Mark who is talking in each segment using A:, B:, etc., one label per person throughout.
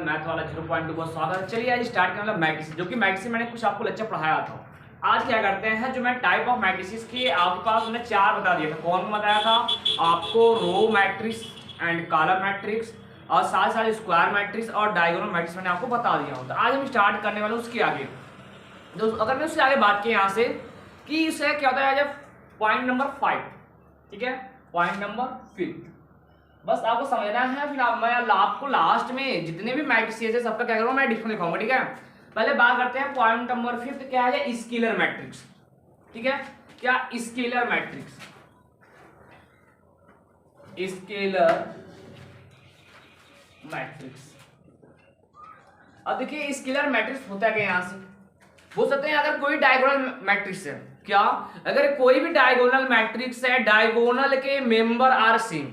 A: Math वाला 0.2 बहुत स्वागत है। चलिए आज स्टार्ट करने वाला मैट्रिक्स, जो कि मैट्रिक्स मैंने कुछ आपको लेक्चर पढ़ाया था। आज क्या करते हैं, जो मैं टाइप ऑफ मैट्रिक्स की आपके पास मैंने 4 बता दिया था। कौन बताया था आपको? Row matrix and column matrix और साथ साथ स्क्वायर मैट्रिक्स और डायगोनल मैट्रिक्स मैंने आपको बता दिया हूँ। तो आज हम स्टार्ट करने वाले उसके आगे। तो अगर मैं उससे आगे बात की यहाँ से कि इससे क्या होता है, पॉइंट नंबर 5, ठीक है, पॉइंट नंबर 5 बस आपको समझना है। फिर मैं आपको लास्ट में जितने भी मैट्रिक्स है सबका क्या करूँगा, मैं डिफरेंस दिखाऊंगा, ठीक है। पहले बात करते हैं पॉइंट नंबर 5 क्या है, स्केलर मैट्रिक्स, ठीक है। क्या स्केलर मैट्रिक्स, स्केलर मैट्रिक्स। अब देखिए स्केलर मैट्रिक्स होता है क्या, यहां से बोल सकते हैं अगर कोई डायगोनल मैट्रिक्स है, क्या अगर कोई भी डायगोनल मैट्रिक्स है, डायगोनल के मेंबर आर सेम,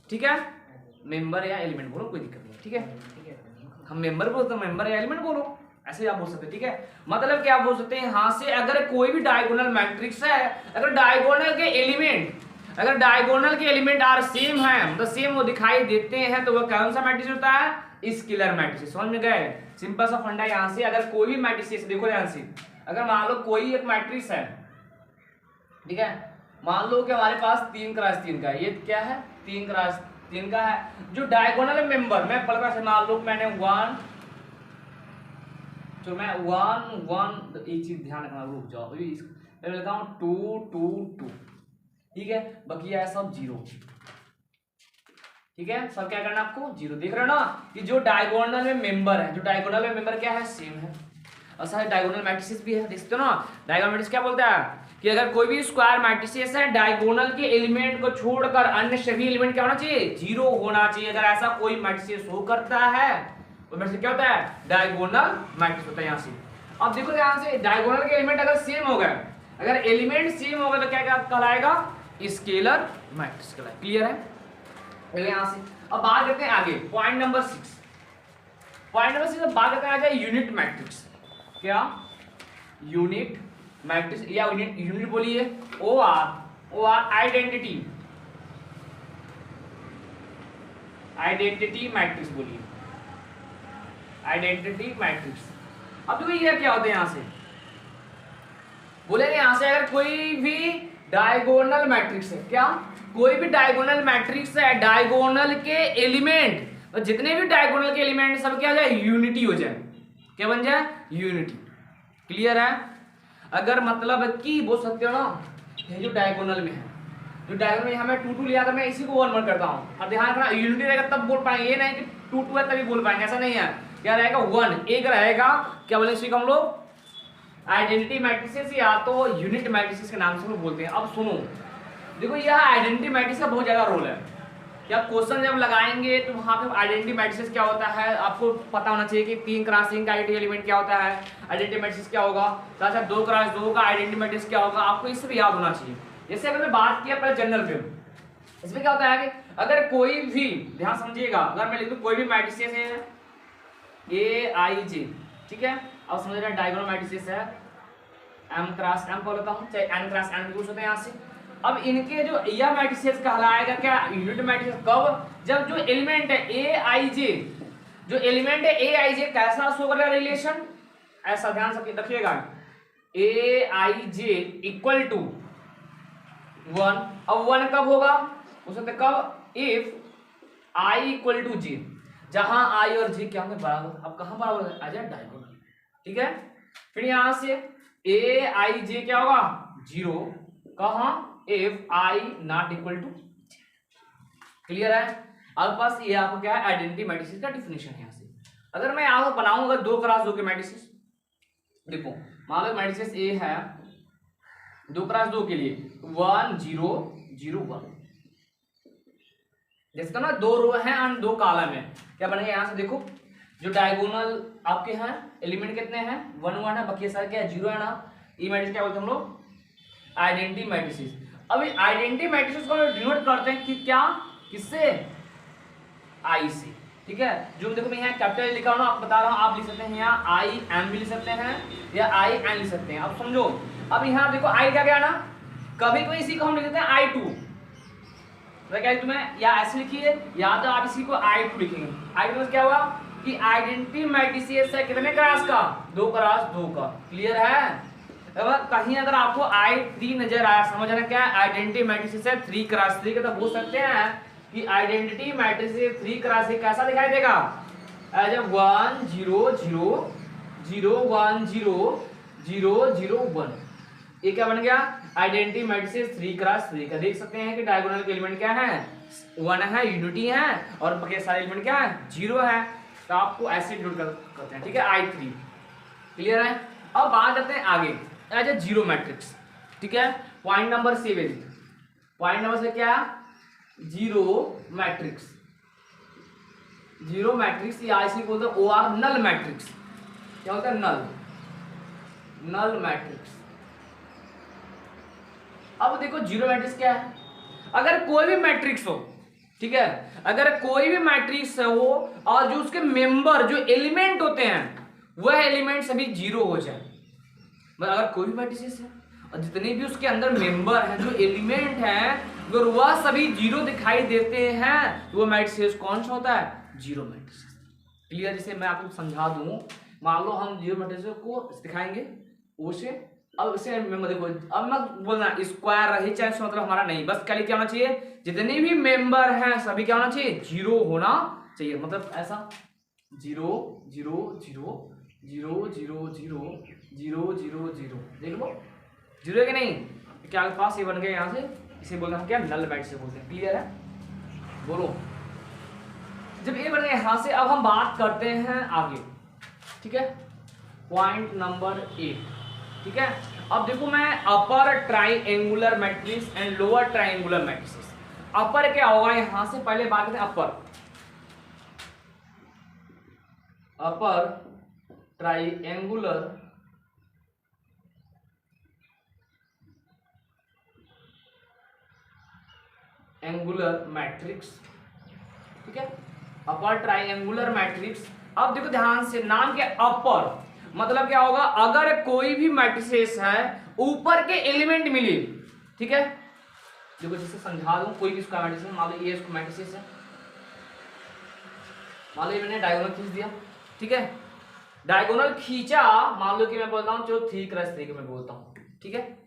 A: ठीक है, मेंबर या एलिमेंट बोलो कोई दिक्कत नहीं, ठीक है। हम मेंबर बोलते हैं, मेंबर या एलिमेंट बोलो, ऐसे आप बोल सकते हैं, ठीक है। मतलब क्या बोल सकते हैं यहां से, अगर कोई भी डायगोनल मैट्रिक्स है, अगर डायगोनल के एलिमेंट आर सेम है, मतलब सेम वो दिखाई देते हैं, तो वो कौन सा मैट्रिक्स होता है, स्केलर मैट्रिक्स। समझ में गए? सिंपल सा फंडा यहां से। अगर कोई भी मैट्रिक्स, देखो ध्यान से, अगर मान लो कोई एक मैट्रिक्स है, ठीक है, मान लो कि हमारे पास 3x3 का है, ये क्या है 3x3 का है, जो डायगोनल मेंबर मैं पढ़ से मान लो मैंने 1 एक चीज ध्यान रखना, रुक जाओ, मैं लिखता हूं 2 2 2, ठीक है, बाकी है सब 0, ठीक है। सब क्या करना आपको 0, देख रहे हो ना कि जो डायगोनल में मेंबर है, जो डायगोनल में मेंबर क्या है, सेम है। और सारे डायगोनल मैट्रिसेस भी है, देखते हो ना। डायगोनल मैट्रिक्स क्या बोलता है कि अगर कोई भी स्क्वायर मैट्रिसेस है, डायगोनल के एलिमेंट को छोड़कर अन्य सभी एलिमेंट क्या होना चाहिए, 0 होना चाहिए। अगर ऐसा कोई मैट्रिक्स शो करता है तो मैट्रिक्स क्या होता है, डायगोनल मैट्रिक्स होता है। यहाँ से अब देखो ध्यान से, डायगोनल के एलिमेंट अगर सेम हो गए, अगर एलिमेंट सेम हो गए तो क्या कहलाएगा, स्केलर मैट्रिक्स कहलाएगा। क्लियर है? यहाँ से अब बात करते हैं आगे, पॉइंट नंबर 6। पॉइंट नंबर 6 बात करते हैं आ जाए यूनिट मैट्रिक्स। क्या यूनिट मैट्रिक्स या यूनिट बोलिए, ओ आर आइडेंटिटी मैट्रिक्स बोलिए, आइडेंटिटी मैट्रिक्स। अब देखो ये क्या होता है, यहां से बोलेंगे, यहां से अगर कोई भी डायगोनल मैट्रिक्स है, क्या कोई भी डायगोनल मैट्रिक्स है, डायगोनल के एलिमेंट, तो जितने भी डायगोनल के एलिमेंट सब क्या हो जाए, यूनिटी हो जाए। क्या बन जाए, यूनिटी। क्लियर है? अगर मतलब कि बोल सकते हो ना, ये जो डायगोनल में है, जो डायगोनल में यहां मैं 2 2 लिया था, मैं इसी को 1 1 करता हूं। अब ध्यान रखना, यूनिटी रहेगा तब बोल पाएंगे, ये नहीं कि 2 2 है तभी बोल पाएंगे, ऐसा नहीं है। क्या रहेगा, 1 एक रहेगा। क्या बोले इसी को हम लोग आइडेंटिटी मैट्रिसेस या तो यूनिट मैट्रिसेस के नाम से लोग बोलते हैं। अब सुनो, देखो यह आइडेंटिटी मैट्रिक्स का बहुत ज्यादा रोल है। या क्वेश्चन जब लगाएंगे तो वहां पे आइडेंटिटी मैट्रिक्स क्या होता है आपको पता होना चाहिए कि 3x3 का आइडेंटिटी एलिमेंट क्या होता है, आइडेंटिटी मैट्रिक्स क्या होगा, साथ साथ 2x2 का आइडेंटिटी मैट्रिक्स क्या होगा, आपको इससे भी याद होना चाहिए। जैसे अगर मैं बात किया पहले जनरल पे, इसमें क्या होता है कि अगर कोई भी, ध्यान समझिएगा, अगर मैं लिख दूं कोई भी मैट्रिक्स है AIJ, ठीक है, अब समझ रहे हैं डायगोनल मैट्रिक्स है M×M बोल लेता हूं, चाहे N×N भी होते हैं यहां से। अब इनके जो यह मैट्रिसेस कहलाएगा क्या, यूनिट मैट्रिक्स। कब, जब जो एलिमेंट है AIJ, जो एलिमेंट है AIJ कैसा शो करेगा रिलेशन, ऐसा ध्यान से रखिएगा, AIJ इक्वल टू 1। अब 1 कब होगा, हो सकता है कब, if I equal to J, जहां I और J क्या होंगे, बराबर। अब कहां बराबर आ जाए, डायगोनल, ठीक है। फिर यहां से AIJ क्या होगा, 0, कहां, if I not equal to. Clear है? अब पास ये आपको क्या है, आइडेंटिटी मैट्रिक्स का डिफिनेशन है। यहाँ से अगर मैं आपको बनाऊंगा 2x2 के मैट्रिक्स, देखो मान लो मैट्रिक्स A है 2x2 के लिए 1 0 0 1, जिसका ना 2 रो है और 2 कॉलम है। क्या बनेगा, यहाँ से देखो जो डायगोनल आपके हैं एलिमेंट कितने हैं, 1 1 है, बाकी सारे क्या है 0 है ना। ये मैट्रिक्स क्या बोलते हैं हम लोग, आइडेंटिटी मैट्रिक्स। अब आइडेंटिटी मैट्रिक्स को डिनोट करते हैं कि क्या, किससे, I से, ठीक है। जो देखो मैं यहाँ कैपिटल लिखा हूं ना, आप बता रहा हूं, आप लिख सकते हैं यहाँ IM भी लिख सकते हैं या IN लिख सकते हैं। अब समझो, अब यहाँ देखो I क्या गया ना, कभी कोई इसी को हम लिख देते हैं I2, तो क्या तुम्हें या ऐसे लिखिए, या तो आप इसी को I2 लिखेंगे। I2 क्या हुआ, कि आइडेंटिटी मैट्रिसेस है कितने क्रॉस का, 2 क्रॉस 2 का। क्लियर है? अगर कहीं अगर आपको I3 नजर आया, समझ रहे क्या है, आइडेंटिटी मैट्रिसेस है 3 क्रॉस 3 का, तो बोल सकते हैं कि आइडेंटिटी मैट्रिसेस 3 क्रॉस 3 कैसा दिखाई देगा, एज 1 0 0 0 1 0 0 0 1। ये क्या बन गया, आइडेंटिटी मैट्रिसेस 3 क्रॉस 3 का। देख सकते हैं कि डायगोनल के एलिमेंट क्या है, 1 है, यूनिटी है, और बाकी सारे एलिमेंट क्या है, 0 है। तो आपको ऐसे इंक्लूड करते हैं, ठीक है, I3। क्लियर है? अब बात करते हैं आगे, एज ए जीरो मैट्रिक्स। ठीक है, पॉइंट नंबर 7। पॉइंट नंबर से क्या, जीरो मैट्रिक्स। जीरो मैट्रिक्स या इसी को बोलते हैं OR नल मैट्रिक्स। क्या होता है, नल, नल मैट्रिक्स। अब देखो जीरो मैट्रिक्स क्या है, अगर कोई भी मैट्रिक्स हो, ठीक है, अगर कोई भी मैट्रिक्स हो और जो उसके मेंबर जो एलिमेंट होते हैं वह एलिमेंट सभी जीरो हो जाए, मतलब अगर कोई भी मैट्रिक्स है और जितने भी उसके अंदर मेंबर हैं जो एलिमेंट हैं अगर वह सभी जीरो दिखाई देते हैं तो वो मैट्रिक्स कौन सा होता है, जीरो मैट्रिक्स। क्लियर? जैसे मैं आपको समझा दूं, मान लो हम जीरो मैट्रिक्स को दिखाएंगे उसे, अब इसे देखो, अब मत बोलना स्क्वायर रही चाहे इसका मतलब हमारा नहीं, बस क्या क्या होना चाहिए, जितने भी मेंबर हैं सभी क्या होना चाहिए, जीरो होना चाहिए। मतलब ऐसा 0 0 0 0 0 0 0 0 0, देख लो जीरो है कि नहीं, क्या आपके पास ये बन गया, यहाँ से इसे बोलते हैं क्या, नल मैट्रिक्स से बोलते हैं। क्लियर है? बोलो, जब ये बन गया यहाँ से, अब हम बात करते हैं आगे। ठीक है, पॉइंट नंबर 8। ठीक है, अब देखो मैं upper triangular matrix and lower triangular matrix. Upper क्या होगा, यहां से पहले बात करते हैं अपर ट्राइंगुलर मैट्रिक्स। ठीक है, अपर ट्राइंगुलर मैट्रिक्स। अब देखो ध्यान से, नाम क्या, अपर मतलब क्या होगा, अगर कोई भी मैट्रिसेस है ऊपर के एलिमेंट मिले। ठीक है, देखो जिसे समझा दूं, कोई भी इसका मैट्रिसेस, मान लो ये इसको मैट्रिसेस है, मान लो ये मैंने डायगोनल खींच दिया। ठीक है, डायगोनल खींचा, मान लो कि मैं बोलता हूँ जो 3 क्रॉस 3 मैं बोलता हूँ। ठीक है,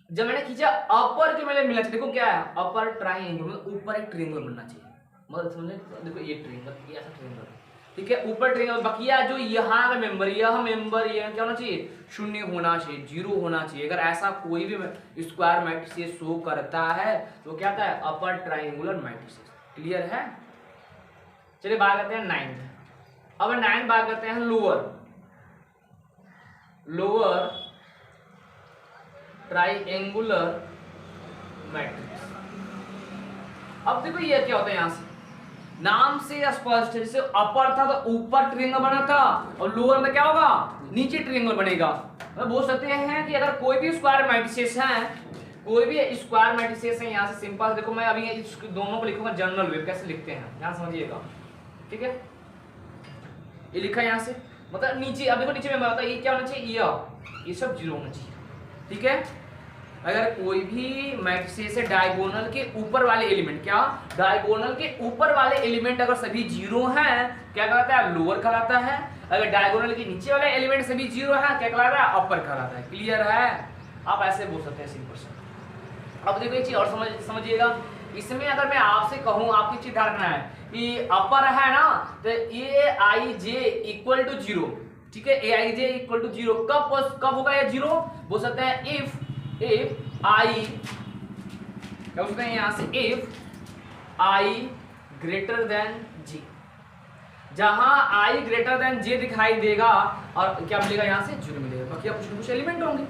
A: जब मैंने खींचा अपर के मेरे मिला, देखो क्या है, अपर ट्राइंगल, मतलब ऊपर एक ट्रायंगल बनना चाहिए, मतलब समझे, देखो ये ट्रायंगल, ये ऐसा ट्रायंगल है। ठीक है, ऊपर ट्रायंगल, बकिया जो यहाँ का मेंबर, यह मेंबर ये क्या होना चाहिए, शून्य होना चाहिए, जीरो होना चाहिए। अगर ऐसा कोई भी स्क्वायर मैट्रिक्स शो करता है तो क्या होता है, अपर ट्रायंगुलर मैट्रिक्स। क्लियर है? चलिए बात करते हैं 9th। अब 9th बात करते हैं लोअर ट्राइंगुलर मैट्रिक्स। अब देखो ये क्या होता है, यहां से नाम से स्पष्ट है, जैसे अपर था तो ऊपर ट्रायंगल बना था और लोअर में क्या होगा, नीचे ट्रायंगल बनेगा। मतलब बोल सकते हैं कि अगर कोई भी स्क्वायर मैट्रिसेस है, कोई भी स्क्वायर मैट्रिसेस है, यहाँ से सिंपल देखो, मैं अभी इस दोनों को लिखूंगा जनरल वे, कैसे लिखते हैं यहाँ समझिएगा। ठीक है, ये लिखा है यहाँ से, मतलब नीचे, अब देखो नीचे में बताता है ये क्या होना चाहिए, ये सब जीरो होना चाहिए। ठीक है, अगर कोई भी मैट्रिसेस है डायगोनल के ऊपर वाले एलिमेंट, क्या डायगोनल के ऊपर वाले एलिमेंट अगर सभी जीरो हैं क्या कहलाता है, लोअर कहलाता है। अगर डायगोनल के नीचे वाले एलिमेंट सभी जीरो हैं क्या कहलाता है, अपर कहलाता है। क्लियर है? आप ऐसे बोल सकते हैं सिंपल से। अब देखो एक चीज और समझिएगा, इसमें अगर मैं आपसे कहूं, आपकी चीज ध्यान रखना है कि अपर है ना, तो Aij इक्वल टू 0। ठीक है, Aij इक्वल टू 0 कब होगा ये जीरो, बोल सकते हैं इफ I, क्या बोलते हैं यहां से, if I greater than J। जहां I ग्रेटर देन J दिखाई देगा और क्या मिलेगा, यहां से 0 मिलेगा, बाकी कुछ न कुछ एलिमेंट होंगे।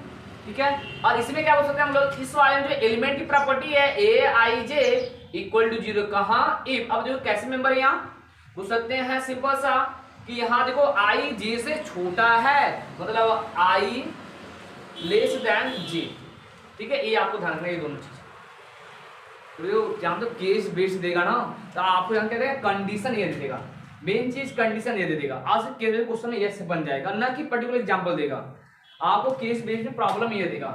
A: ठीक है, और इसमें क्या बोल सकते हैं हम लोग, इस वाले में जो एलिमेंट की प्रॉपर्टी है Aij इक्वल टू 0, कहां, इफ। अब देखो कैसे मेंबर है, यहाँ बोल सकते हैं सिंपल सा कि यहाँ देखो I J से छोटा है, मतलब I लेस देन J। ठीक है, ये आपको ध्यान रखना, ये दोनों चीज। जहां तो केस बेस्ड देगा ना, तो आपको यहाँ कहते हैं कंडीशन ये दे देगा, मेन चीज कंडीशन ये दे देगा। आज से केस क्वेश्चन में ये से बन जाएगा, ना कि पर्टिकुलर एग्जांपल देगा, आपको केस बेस्ड में प्रॉब्लम ये देगा।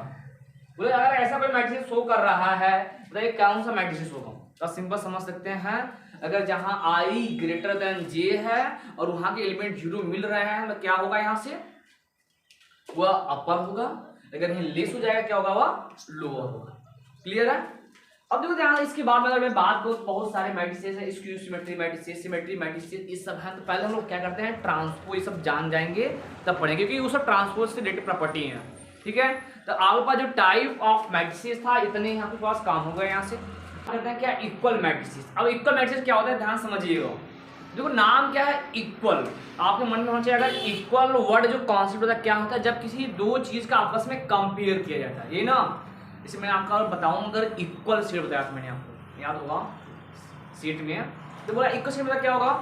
A: बोले अगर ऐसा कोई मैट्रिक्स शो कर रहा है, बताइए कौन सा मैट्रिक्स होगा, तो सिंपल समझ सकते हैं, अगर जहां i ग्रेटर देन j है और वहां के एलिमेंट 0 मिल रहे हैं तो क्या होगा, यहां से वह अपर होगा, अगर यहीं लेस हो जाएगा क्या होगा, वह लोअर होगा। क्लियर है। अब देखो ध्यान, इसके बाद अगर मैं बात करूं, बहुत सारे मैट्रिसेस है, skew symmetry matrices, symmetry matrices, ये सब है। तो पहले हम लोग क्या करते हैं, ट्रांसपोज, ये सब जान जाएंगे तब पढ़ेंगे, क्योंकि वो सब ट्रांसपोज से रिलेटेड प्रॉपर्टी है। ठीक है, तो आपके पास जो टाइप ऑफ मैट्रिसेस था इतने यहाँ के पास काम हो गए। यहाँ से करते हैं क्या, इक्वल मैट्रिसेस। अब इक्वल मैट्रिसेस क्या होता है, ध्यान समझिएगा। देखो नाम क्या है, इक्वल, आपके मन में होना चाहिए। अगर इक्वल वर्ड जो कॉन्सेप्ट होता है क्या होता है, जब किसी दो चीज का आपस में कंपेयर किया जाता है, ये ना, इसे मैं आपका बताऊं, अगर इक्वल सेट बताया था मैंने आपको, याद होगा सेट में, तो बोला इक्वल सेट मतलब क्या होगा,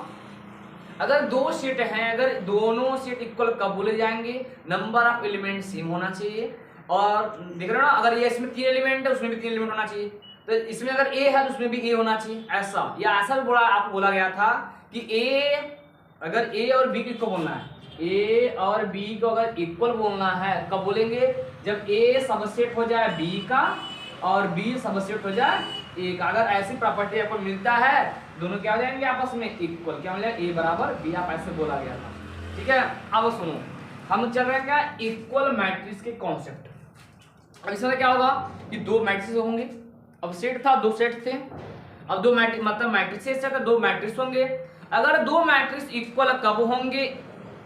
A: अगर दो सेट हैं, अगर दोनों सेट इक्वल कब बोले जाएंगे, नंबर ऑफ एलिमेंट सेम होना चाहिए। और देख रहे हो ना, अगर ये इसमें 3 एलिमेंट है उसमें भी 3 एलिमेंट होना चाहिए, तो इसमें अगर ए है तो उसमें भी ए होना चाहिए, ऐसा, या ऐसा भी बोला आपको बोला गया था कि ए, अगर ए और बी को बोलना है, ए और बी को अगर इक्वल बोलना है कब बोलेंगे, जब ए सबसेट हो जाए बी का और बी सबसेट हो जाए ए का। अगर ऐसी प्रॉपर्टी आपको मिलता है, दोनों क्या हो जाएंगे आपस में इक्वल, क्या मिलेगा, ए बराबर बी, आप ऐसे बोला गया था। ठीक है, अब सुनो, हम चल रहे हैं क्या, इक्वल मैट्रिक्स के कॉन्सेप्ट। अब इसमें क्या होगा कि दो मैट्रिक्स होंगे, अब सेट था, दो सेट थे, अब दो मैट्रिक्स मतलब मैट्रिक्स है, दो मैट्रिक्स होंगे। अगर दो मैट्रिक्स इक्वल कब होंगे,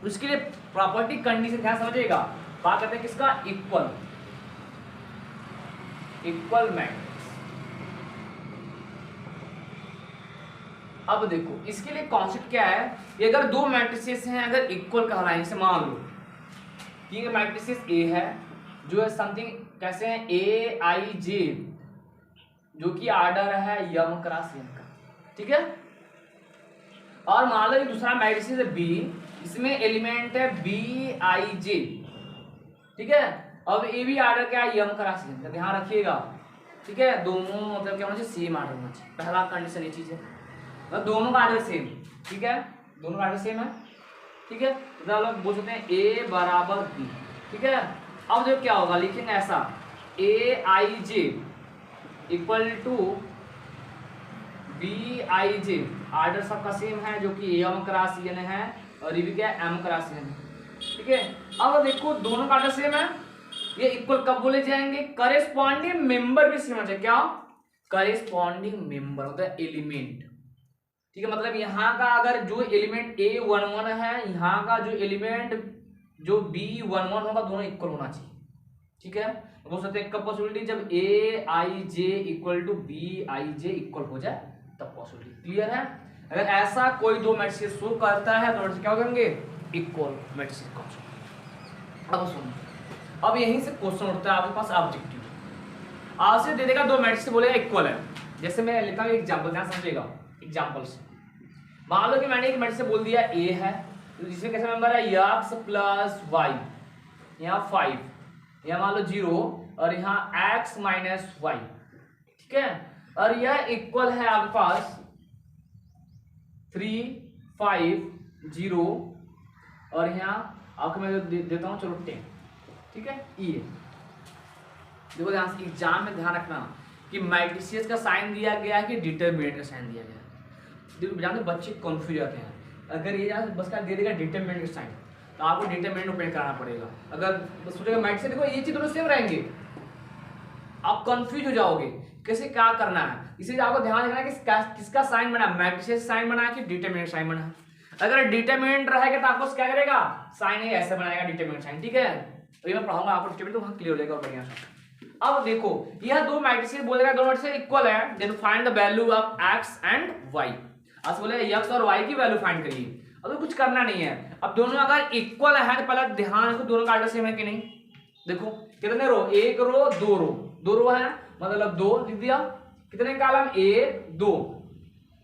A: उसके लिए प्रॉपर्टी कंडीशन ध्यान समझिएगा। बात करते हैं किसका, इक्वल, इक्वल मैट्रिक्स। अब देखो इसके लिए कॉन्सेप्ट क्या है, कि अगर दो मैट्रिसेस हैं, अगर इक्वल कहलाएं, जैसे मान लो कि मैट्रिसेस ए है, जो है समथिंग कैसे है, ए आई जे, जो कि ऑर्डर है यम क्रॉस एन का। ठीक है, और मान लो दूसरा मैट्रिसेस है बी, इसमें एलिमेंट है बी आई जे। ठीक है, अब ए भी ऑर्डर क्या है, यम क्रॉस एन का, ध्यान रखिएगा। ठीक है, दोनों मतलब क्या होना चाहिए, सेम ऑर्डर होना चाहिए, पहला कंडीशन ये चीज है, मतलब दोनों का ऑर्डर सेम। ठीक है, दोनों का ऑर्डर सेम है। ठीक है, तो लोग बोल सकते हैं ए बराबर बी। ठीक है, अब जो क्या होगा, लिखेंगे ऐसा, A I J equal to B I J, order सबका सेम है, जो कि एम क्रॉस एन है, और ये भी क्या है, एम क्रॉस एन है। ठीक है, अब देखो दोनों का ऑर्डर सेम है, ये इक्वल कब बोले जाएंगे, करेस्पॉन्डिंग मेंबर भी सेम है। क्या, करेस्पॉन्डिंग मेंबर होता है एलिमेंट। ठीक है, मतलब यहाँ का अगर जो एलिमेंट A11 है, यहाँ का जो एलिमेंट जो B11 होगा, दोनों इक्वल होना चाहिए। ठीक है, बोल सकते हैं कब पॉसिबिलिटी, जब A I J equal to B I J equal हो जाए तब पॉसिबिलिटी। क्लियर है, अगर ऐसा कोई दो मैट्रिक्स शो करता है तो क्या करेंगे, इक्वल मैट्रिक्स। अब सुनो, अब यहीं से क्वेश्चन उठता है आपके पास ऑब्जेक्टिव, आपसे दे देगा दो मैट्रिक्स बोलेगा इक्वल है। जैसे मैं लिखता हूँ एग्जाम्पल, ध्यान समझिएगा एग्जाम्पल से। मान लो कि मैंने एक मैट्रिक्स से बोल दिया ए है, तो जिसमें कैसा नंबर है, x प्लस वाई, यहाँ 5, यहाँ मान लो 0, और यहाँ x माइनस वाई। ठीक है, और यह इक्वल है आपके पास 3 5 0, और यहाँ आपको मैं देता हूँ चलो 10। ठीक है, ये देखो ध्यान से, एग्जाम में ध्यान रखना कि मैट्रिसेस का साइन दिया गया है कि डिटरमिनेंट का साइन दिया गया है। देखो जानते बच्चे कंफ्यूज जाते हैं, अगर ये बस का दे देगा डिटरमिनेंट का साइन, तो आपको डिटरमिनेंट ओपन कराना पड़ेगा। अगर बस सोचेगा मैट्रिक्स, देखो ये चीज दोनों सेम रहेंगे, आप कंफ्यूज हो जाओगे कैसे क्या करना है। इसलिए आपको ध्यान रखना है कि किसका साइन बना, मैट्रिसेस साइन बना है कि डिटरमिनेंट साइन बना है। अगर डिटरमिनेंट रहेगा तो आपको क्या करेगा, साइन ऐसे बनाएगा डिटरमिनेंट साइन। ठीक है, तो ये मैं पढ़ाऊंगा आपको डिटरमिनेंट, तो वहां क्लियर हो जाएगा बढ़िया से। अब देखो यह दो मैट्रिसेस बोलेगा, दोनों मैट्रिसेस इक्वल है, then find the value of x and y। आज बोले x और y की वैल्यू फाइंड करिए, अब तो कुछ करना नहीं है। अब दोनों अगर इक्वल है तो पहले ध्यान रखो दोनों का ऑर्डर सेम है कि नहीं। देखो कितने रो, एक रो दो रो है, मतलब 2 लिख दिया, कितने कॉलम, 1 2,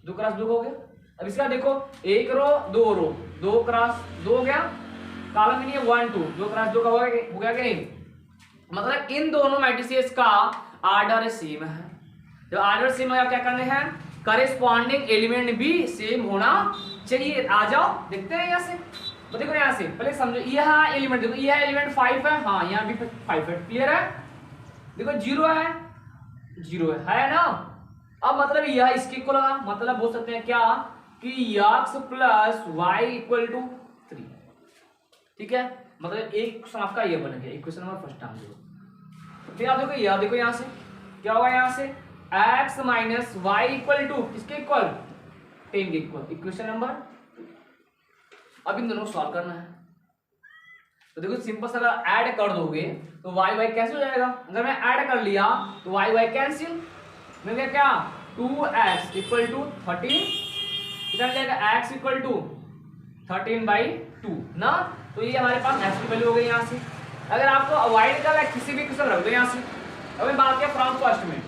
A: 2 क्रॉस 2 हो गया। अब इसका देखो एक रो 2 क्रॉस 2 हो गया, कॉलम नहीं है 1 2, 2 क्रॉस 2 का हो गया कि नहीं। मतलब इन दोनों मैट्रिसेस का ऑर्डर सेम है। जब ऑर्डर सेम है क्या करने हैं, करेस्पॉन्डिंग एलिमेंट भी सेम होना चाहिए। आ जाओ देखते हैं यहाँ से, तो देखो यहाँ से पहले समझो, यह एलिमेंट देखो, यह एलिमेंट 5 है, हाँ यहाँ भी 5 है। क्लियर है, देखो 0 है 0 है ना, अब मतलब यह इसके इक्वल होगा, मतलब बोल सकते हैं क्या कि x plus y equal to 3। ठीक है, मतलब एक क्वेश्चन आपका ये बन गया, इक्वेशन नंबर फर्स्ट टाइम देखो। फिर आप देखो यह देखो यहां से क्या होगा, यहां से x minus y equal to किसके इक्वल 10 के इक्वल, इक्वेशन नंबर 2। अब इन दोनों को सॉल्व करना है। तो देखो सिंपल सा अगर ऐड कर दोगे तो वाई वाई कैंसिल हो जाएगा। अगर मैं ऐड कर लिया तो वाई वाई कैंसिल, मिल गया क्या 2x इक्वल टू 13, कितना मिल जाएगा x इक्वल टू 13/2 ना। तो ये हमारे पास x की वैल्यू हो गई यहाँ से। अगर आपको अवॉइड करना है किसी भी क्वेश्चन रख दो यहाँ से। अब बात किया फ्रॉम फर्स्ट में,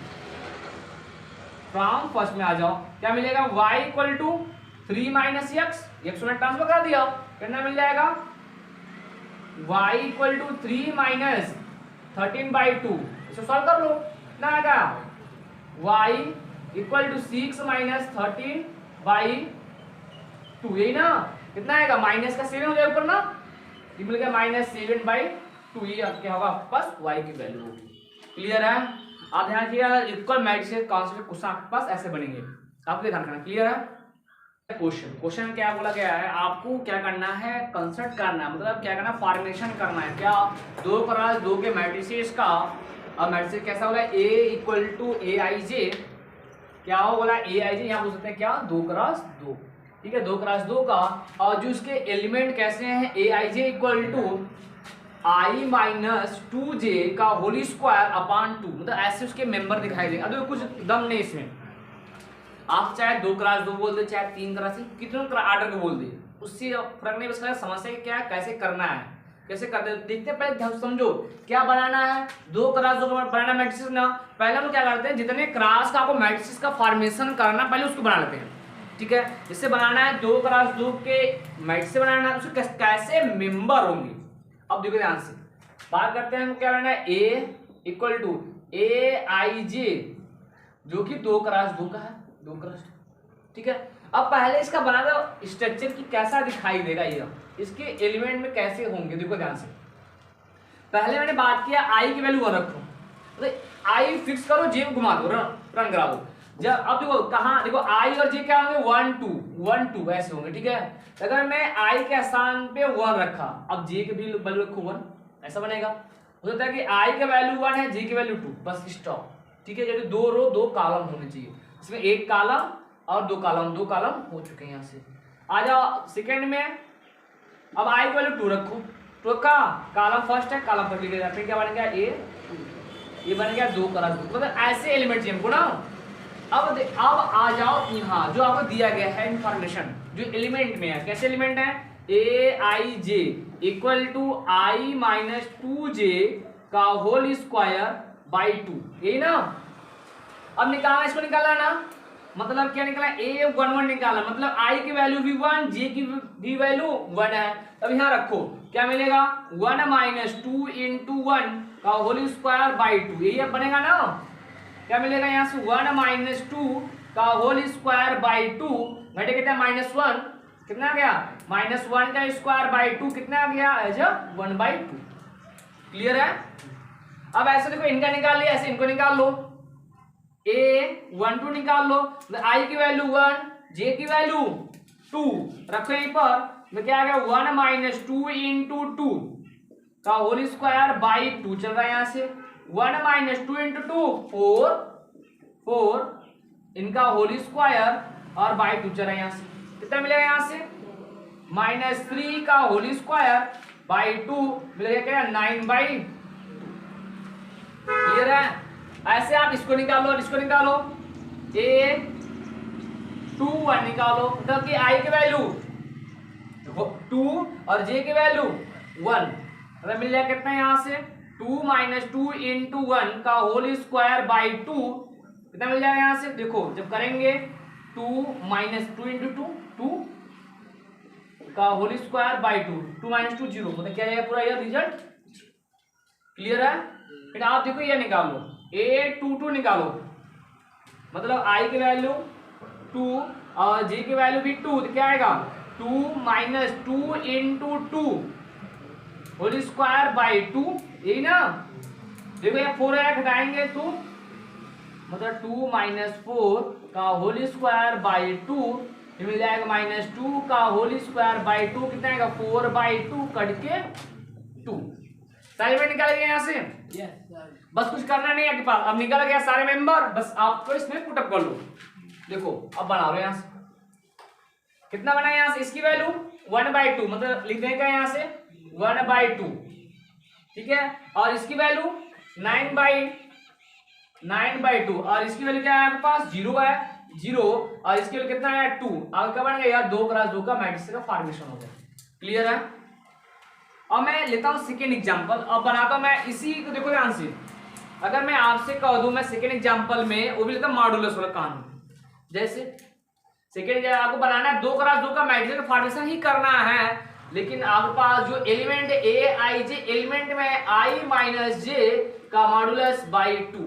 A: फ्रॉम फर्स्ट में आ जाओ, क्या मिलेगा y equal to 3 minus x, x में ट्रांसफर कर दिया, कितना मिल जाएगा y इक्वल टू 3 माइनस 13/2, इसे सॉल्व कर लो, कितना आएगा y इक्वल टू 6 माइनस 13/2, यही ना, कितना आएगा माइनस का 7 हो जाएगा ऊपर ना, ये मिल गया -7/2, ये क्या होगा आपके पास y की वैल्यू होगी। क्लियर है? आप ध्यान रखिएगा इक्वल मैट्रिक्स कॉन्सेप्ट क्वेश्चन आपके पास ऐसे बनेंगे, आपको ध्यान रखना। क्लियर है? क्वेश्चन क्या बोला गया है, आपको क्या करना है कंस्ट्रक्ट करना है, मतलब क्या करना है फॉर्मेशन करना है, क्या 2x2 के मैट्रिसेस का। अब मैट्रिक्स कैसा होगा a इक्वल टू aij, क्या हो बोला aij, यहाँ बोल सकते हैं क्या 2x2, ठीक है 2x2 का, और जो इसके एलिमेंट कैसे हैं aij equal to i minus 2j का होल स्क्वायर अपॉन 2, मतलब ऐसे उसके मेंबर दिखाई देंगे। अब कुछ दम नहीं इसमें, आप चाहे 2x2 बोल दे चाहे 3x, कितनों आर्डर को बोल दे, उससे फर्क नहीं, उसका समस्या क्या है कैसे करना है, कैसे करते हैं देखते हैं। पहले समझो क्या बनाना है, 2x2 बनाना मैट्रिक्स ना। पहले हम क्या करते हैं, जितने क्रॉस का आपको मैट्रिक्स का फॉर्मेशन करना पहले उसको बना लेते हैं, ठीक है। जिससे बनाना है 2x2 के मैट्रिक्स बनाना है, उसके कैसे मेंबर होंगे। अब देखो ध्यान से बात करते हैं, हम क्या करना है a इक्वल टू aij, जो कि 2x2 का है, 2x, ठीक है। अब पहले इसका बना दो स्ट्रक्चर की कैसा दिखाई देगा, ये इसके एलिमेंट में कैसे होंगे, देखो ध्यान से। पहले मैंने बात किया आई की वैल्यू 1 रखो, तो आई फिक्स करो, जे घुमा दो, रन करा दो। जब अब देखो कहाँ, देखो आई और जे क्या होंगे 1 2 1 2 ऐसे होंगे, ठीक है। अगर मैं आई के स्थान पे 1 रखा, अब जे के भी वैल्यू रखो 1, ऐसा बनेगा। हो सकता है कि आई का वैल्यू 1 है, जे की वैल्यू 2, बस स्टॉप, ठीक है। जैसे 2 रो 2 कॉलम होने चाहिए, इसमें 1 कॉलम और 2 कॉलम, 2 कॉलम हो चुके हैं। यहाँ से आ जाओ सेकंड में, अब आई की वैल्यू 2 रखो, तो का कॉलम फर्स्ट है, कॉलम फर्स्ट लिखेगा, फिर क्या बन गया ये बन गया 2x2, मतलब ऐसे एलिमेंट चाहिए हमको ना। अब आ जाओ यहाँ, जो आपको दिया गया है इंफॉर्मेशन जो एलिमेंट में है, कैसे एलिमेंट है aij equal to i minus 2j का होल स्क्वायर बाई 2, यही ना। अब निकालना, इसको निकालना ना, मतलब क्या निकाला a11 निकाला, मतलब i की वैल्यू भी 1, j की भी वैल्यू 1 है। अब यहाँ रखो क्या मिलेगा 1 माइनस 2 इंटू 1 का होल स्क्वायर बाई 2, यही अब बनेगा ना। क्या मिलेगा यहाँ से 1 माइनस 2 का होल स्क्वायर बाई 2, घटे कितना -1, कितना आ गया -1 का स्क्वायर बाई 2, कितना आ गया एज 1/2। क्लियर है? अब ऐसे देखो इनका निकाल लिया, ऐसे इनको निकाल लो, a12 निकाल लो, i की वैल्यू 1, j की वैल्यू 2 रखो यहीं पर, तो क्या आ गया 1 माइनस 2 इंटू 2 का होल स्क्वायर बाई 2 चल रहा है यहाँ से, 1 माइनस 2 इंटू 2 4 इनका होल स्क्वायर और बाई 2 चल रहा है यहाँ से, कितना मिलेगा यहाँ से -3 का होल स्क्वायर बाई 2 मिलेगा क्या 9/2। क्लियर है? ऐसे आप इसको निकालो और इसको निकालो, a21 निकालो, मतलब कि i की वैल्यू 2 और j की वैल्यू 1, मतलब मिल जाएगा कितना यहाँ से 2 माइनस 2 इंटू 1 का होल स्क्वायर बाई 2, कितना मिल जाएगा यहाँ से, देखो जब करेंगे 2 माइनस 2 इंटू 2 का होल स्क्वायर बाई 2 माइनस 2 0, मतलब क्या जाएगा पूरा यह रिजल्ट। क्लियर है? फिर आप देखो ये निकालो, a22 निकालो, मतलब i की वैल्यू 2 और j की वैल्यू भी 2, तो क्या आएगा 2 minus 2 into 2 whole square by 2, यही ना। देखो ये 4 घटाएंगे तो मतलब 2 माइनस 4 का होल स्क्वायर बाई 2, ये मिल जाएगा माइनस 2 का होल स्क्वायर बाई 2, कितना आएगा 4 बाई 2 कट के 2। सारे में निकल गए यहाँ से। बस कुछ करना नहीं है आपके पास, अब निकल गया सारे मेंबर, बस आपको इसमें पुटअप कर लो। देखो अब बना लो यहाँ से, कितना बना यहाँ से, इसकी वैल्यू 1/2, मतलब लिख देंगे यहाँ से 1/2, ठीक है। और इसकी वैल्यू 9/2, और इसकी वैल्यू क्या है आपके पास 0 है, 0, और इसकी वैल्यू कितना है 2। अब क्या बन गया यार 2x2 का मैट्रिक्स का फॉर्मेशन हो गया। क्लियर है। अब मैं लेता हूं सेकेंड एग्जांपल, अब बनाता हूं मैं इसी को। देखो ध्यान से, अगर मैं आपसे कह दूं मैं सेकेंड एग्जांपल में, वो भी लेता हूं मॉडुलस वाला कानून। जैसे सेकेंड आपको बनाना है 2x2 का मैट्रिक्स का फॉर्मेशन ही करना है, लेकिन आपके पास जो element A I J element में आई माइनस जे का मॉडुलस बाई 2,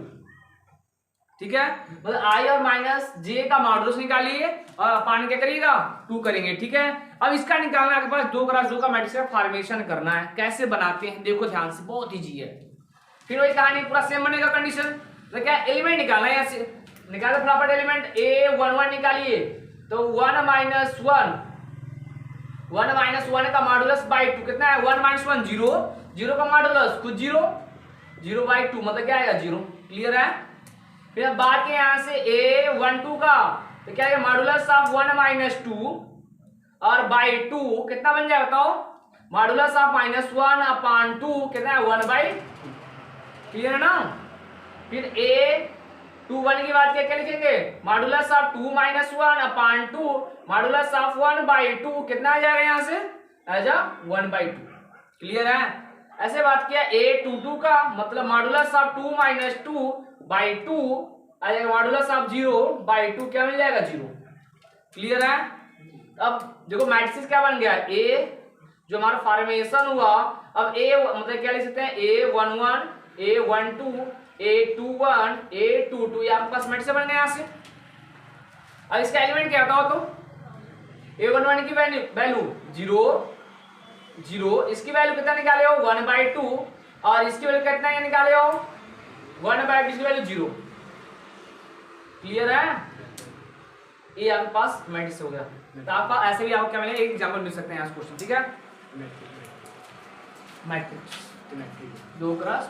A: ठीक है। मतलब आई और माइनस जे का मॉडुलस निकालिए और अपान क्या करिएगा 2 करेंगे, ठीक है। अब इसका निकालना आपके पास 2x2 का मैट्रिक्स का फॉर्मेशन करना है। कैसे बनाते हैं देखो ध्यान से, बहुत इजी है। फिर वही कहानी पूरा सेम बनेगा कंडीशन। तो क्या एलिमेंट निकालना है, यहाँ से निकालो प्रॉपर्टी एलिमेंट a11 निकालिए, तो 1 माइनस 1 का मॉडुलस बाई 2 कितना है 1 माइनस 1 0, 0 का मॉडुलस खुद 0, 0/2 मतलब क्या आएगा 0। क्लियर है। फिर बात के यहाँ से a12 का, तो क्या है मॉडुलस ऑफ 1 माइनस 2 और बाई 2 कितना बन जाएगा बताओ, मॉडुलस ऑफ -1/2 कितना है 1/2। क्लियर है ना। फिर a21 की बात क्या लिखेंगे, modulus of 2 minus 1/2 modulus of 1/2 कितना आ जाएगा यहाँ से एज 1/2। क्लियर है। ऐसे बात किया a22 का, मतलब मॉडुलस ऑफ 2 माइनस 2/2 आ जाएगा मॉडुलस ऑफ 0/2 क्या मिल जाएगा 0। क्लियर है। अब देखो मैट्रिक्स क्या बन गया, ए जो हमारा फॉर्मेशन हुआ, अब ए मतलब क्या लिख सकते हैं a11 a12 a21 a22, ये आपके पास मैट्रिक्स बन गया यहाँ से। अब इसका एलिमेंट क्या बताओ, तो a11 की वैल्यू 0 0, इसकी वैल्यू कितना निकाले हो 1/2, और इसकी वैल्यू कितना निकाले हो 1/2, इसकी वैल्यू 0। क्लियर है। ये आपके पास मैट्रिक्स हो गया। तो आपका ऐसे भी आपको क्या मिलेगा, एक एग्जांपल मिल सकते हैं यहाँ क्वेश्चन, ठीक है। Matrix 2x